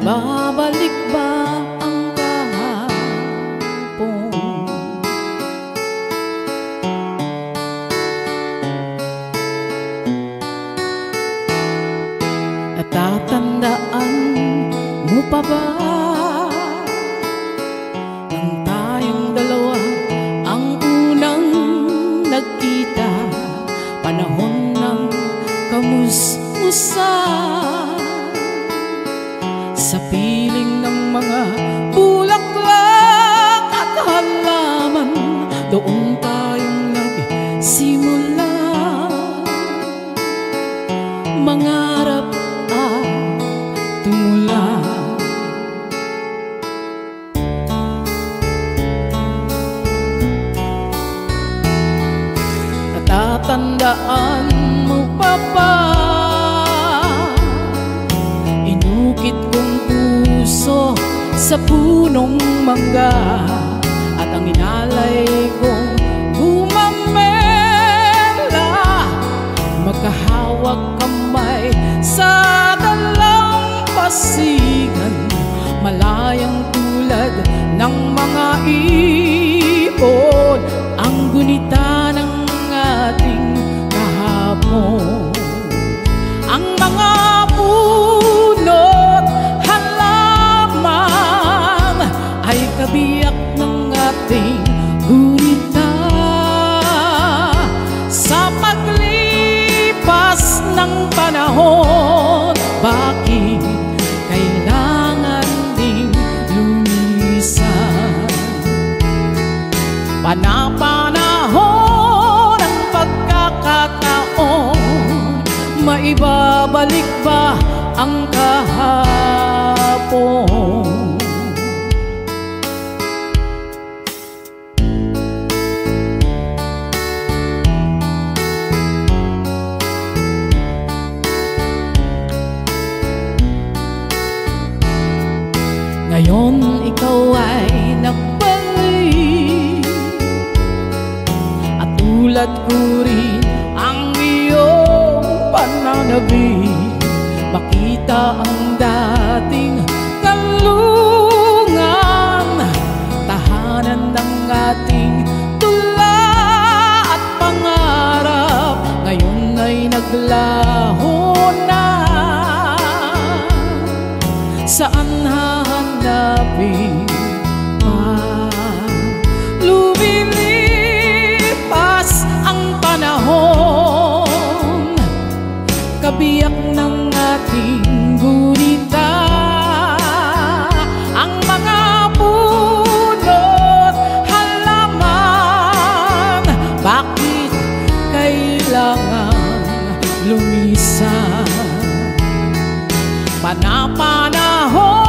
Maibabalik ba ang kahapon? Natatandaan mo pa ba nang tayong dalawa ang unang nagkita? Panahon ng kamusmusan sa piling ng mga bulaklak at halaman. Doon tayong nagsimula mangarap at tumula. Natatandaan mo pa ba inukit kong puso sa punong mangga at ang inalay kong gumamela, magkahawak kamay sa dalampasigan, malayang tulad ng mga ibon ang gunita ng ating kahapon. Ang mga puno't halaman ay kabiyak ng ating gunita. Sa paglipas ng panahon, bakit kailangan ding lumisan? Panapanahon ang pagkakataon, maibabalik ba ang kahapon? Ngayon ikaw ay nagbalik at tulad ko rin ang iyong pananabik. Makita ang dating kalungan, tahanan ng ating tula at pangarap. Ngayon ay naglaho na, saan hahanapin pa? Lumilipas ang panahon, kabiyak ng ating gunita. Ang mga puno't halaman, bakit kailangan lumisan? Panapanahon